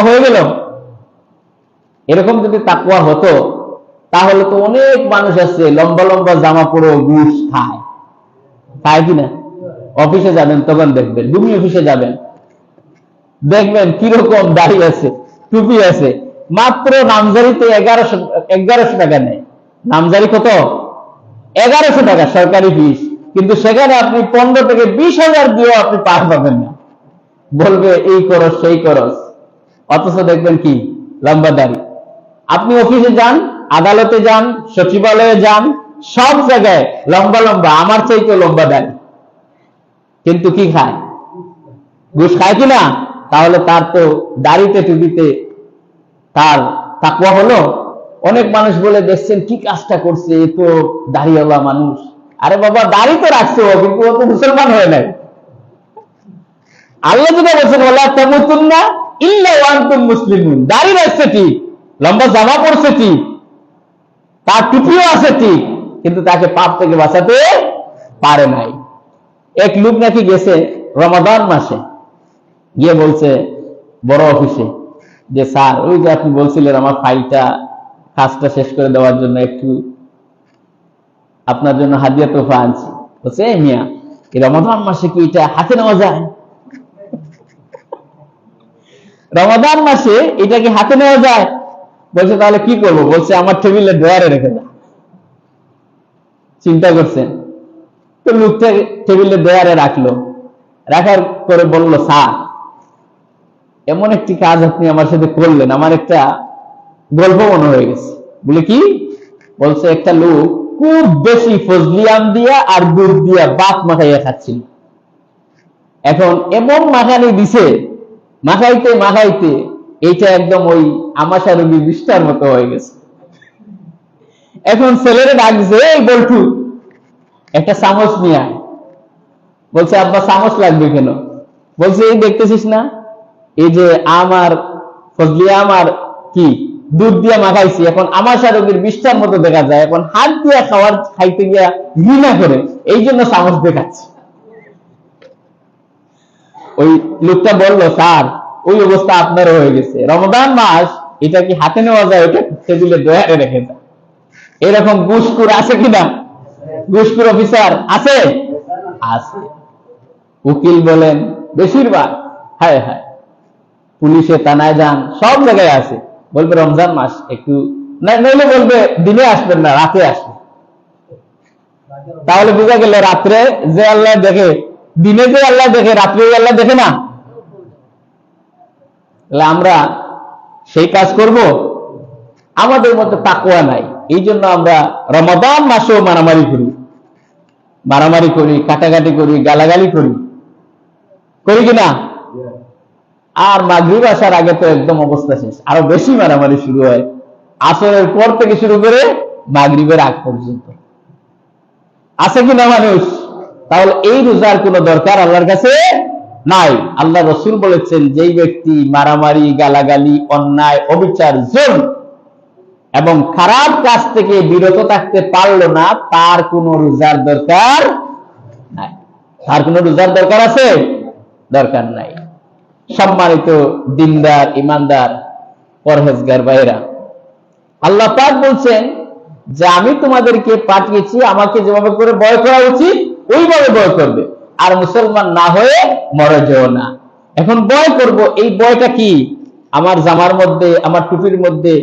হয়ে গেল। এরকম যদি তাকওয়া হতো তাহলে তো অনেক মানুষ আছে লম্বা লম্বা জামা পরে ঘুষ খায়, খায় কিনা? অফিসে যাবেন তখন দেখবেন, তুমি অফিসে যাবেন দেখবেন কিরকম দাড়ি আছে, টুপি আছে, মাত্র নামজারিতে 1100 টাকা নেয়। নামজারি কত? 1100 টাকা সরকারি ফিস, কিন্তু সেখানে আপনি 15 থেকে 20,000 দিয়েও আপনি পার পাবেন না। বলবে এই খরচ সেই খরচ, অথচ দেখবেন কি লম্বা দাড়ি। আপনি অফিসে যান, আদালতে যান, সচিবালয়ে যান, সব জায়গায় লম্বা লম্বা, আমার চাইতে লম্বা দাড়ি, কিন্তু কি খায়? ঘুষ খায় কিনা? তাহলে তার তো দাড়িতে টুপিতে তার তাকওয়া হলো। অনেক মানুষ বলে দেখছেন কি কাজটা করছে, এ তো দাড়িওয়ালা মানুষ। আরে বাবা, দাড়ি তো রাখছে ও, কিন্তু ও তো মুসলমান হয়ে নাই। আল্লাহ যেটা বলছেন ওয়ালা তামুতুন্না ইল্লা ওয়া আনতুম মুসলিমুন, দাড়ি রাখছে ঠিক, লম্বা জামা পরছে ঠিক, তার টুপিও আছে ঠিক, কিন্তু তাকে পাপ থেকে বাঁচাতে পারে নাই। এক লোক নাকি গেছে রমাদান মাসে, গিয়ে বলছে বড় অফিসে যে স্যার, ওই যে আপনি বলছিলেন আমার ফাইলটা কাজটা শেষ করে দেওয়ার জন্য একটু আপনার জন্য হাদিয়া তোফা আনছি। বলছে এই মিয়া, এই রমাদান মাসে কি এটা হাতে নেওয়া যায়? রমাদান মাসে এটা কি হাতে নেওয়া যায়? বলছে তাহলে কি করবো? বলছে আমার টেবিলের ড্রয়ারে রেখে দাও। চিন্তা করছেন তো, লোকটা টেবিলের ড্রয়ারে রাখলো, রাখার করে বললো স্যার, এমন একটি কাজ আপনি আমার সাথে করলেন, আমার একটা গল্প মনে হয়ে গেছে। বলে কি? বলছে একটা লোক খুব বেশি ফজলি আম দিয়া আর দুধ দিয়া বাত মাখাইয়া খাচ্ছিল। এখন এমন মাখানি দিছে, মাখাইতে মাখাইতে এইটা একদম ওই আমাশা রোগী বিষ্ঠার মতো হয়ে গেছে। এখন ছেলেরে ডাক দিছে, এই বল্টু একটা চামচ নিয়ে আয়। বলছে আব্বা চামচ লাগবে কেন? বলছে এই দেখতেছিস না, এই যে আমার ফজলি আম আর কি দুধ দিয়া মাখাইছি, এখন আমাশা রোগীর বিষ্ঠার মতো দেখা যায়, এখন হাত দিয়া খাইতে গিয়া ঘৃণা করে, এই জন্য চামচ দেখাচ্ছি। ওই লোকটা বললো স্যার, ওই অবস্থা আপনারও হয়ে গেছে, রমাদান মাস, এটা কি হাতে নেওয়া যায়? ওটা টেবিলে ড্রয়ারে রেখে যায়। এরকম ঘুষখোর আছে কিনা? ঘুষখোর অফিসার আছে? আছে। উকিল বলেন বেশিরভাগ, হায় হায়, পুলিশে থানায় যান, সব জায়গায় আছে। বলবে রমজান মাস একটু, নইলে বলবে দিনে আসবেন না, রাতে আসবেন। তাহলে বোঝা গেল রাত্রে যে আল্লাহ দেখে, দিনে যে আল্লাহ দেখে, রাত্রে আল্লাহ দেখে না। তাহলে আমরা সেই কাজ করব? আমাদের মধ্যে তাকওয়া নাই, এই জন্য আমরা রমাদান মাসেও মারামারি করি, কাটাকাটি করি, গালাগালি করি কিনা? আর মাগরিব আসার আগে তো একদম অবস্থা শেষ, আরো বেশি মারামারি শুরু হয় আসরের পর থেকে শুরু করে মাগরিবের আগ পর্যন্ত। আছে কিনা মানুষ? তাহলে এই রোজার কোনো দরকার আল্লাহর কাছে নাই। আল্লাহ রাসূল বলেছেন, যেই ব্যক্তি মারামারি, গালাগালি, অন্যায়, অবিচার, জুলম এবং খারাপ কাজ থেকে বিরত থাকতে পারলো না, তার কোনো রোজার দরকার নাই। তার কোনো রোজার দরকার আছে? দরকার নাই। সম্মানিত দিনদার, ইমানদার, পরহেজগার ভাইরা, আল্লাহ পাক বলছেন যে আমি তোমাদেরকে পাঠিয়েছি, আমাকে যেভাবে করে ভয় করা উচিত ওইভাবে ভয় করবে, আর মুসলমান না হয়ে মরে যেও না। এখন ভয় করব, এই ভয়টা কি? আমার জামার মধ্যে, আমার টুপির মধ্যে,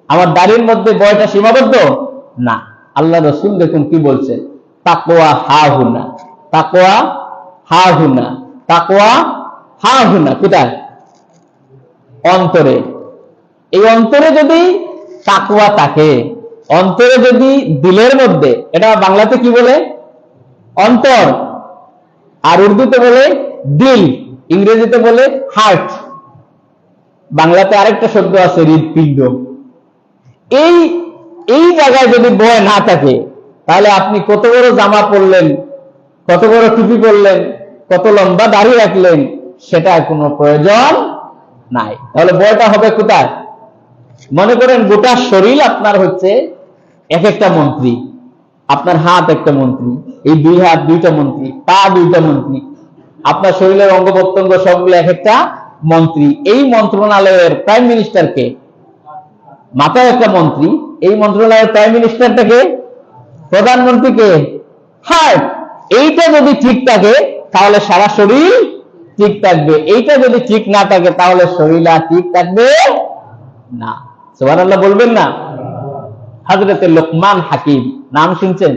আমার দাড়ির মধ্যে ভয়টা সীমাবদ্ধ না। আল্লাহ রাসূল দেখুন কি বলছেন, তাকওয়া হাহুনা, তাকওয়া হাহুনা, তাকওয়া হাহুনা। কোথায়? অন্তরে। এই অন্তরে যদি তাকওয়া থাকে, অন্তরে যদি দিলের মধ্যে, এটা বাংলাতে কি বলে? অন্তর, আর উর্দুতে বলে দিল, ইংরেজিতে বলে হার্ট, বাংলাতে আরেকটা শব্দ আছে হৃদপিণ্ড। এই জায়গায় যদি ভয় না থাকে, তাহলে আপনি কত বড় জামা পরলেন, কত বড় টুপি পরলেন, কত লম্বা দাড়ি রাখলেন, সেটা কোনো প্রয়োজন নাই। তাহলে ভয়টা হবে কোথায়? মনে করেন গোটা শরীর আপনার হচ্ছে এক একটা মন্ত্রী, আপনার হাত একটা মন্ত্রী, এই দুই হাত দুইটা মন্ত্রী, পা দুইটা মন্ত্রী, আপনার শরীরের অঙ্গ প্রত্যঙ্গ সবগুলো এক একটা মন্ত্রী, এই মন্ত্রণালয়ের প্রাইম মিনিস্টারকে, মাথায় একটা মন্ত্রী, এই মন্ত্রণালয়ের প্রাইম মিনিস্টারটাকে, প্রধানমন্ত্রীকে, হার্ট, এইটা যদি ঠিক থাকে তাহলে সারা শরীর ঠিক থাকবে, এইটা যদি ঠিক না থাকে তাহলে শরীর আর ঠিক থাকবে না। সুবহানাল্লাহ বলবেন না? হযরতে লোকমান হাকিম নাম শুনছেন?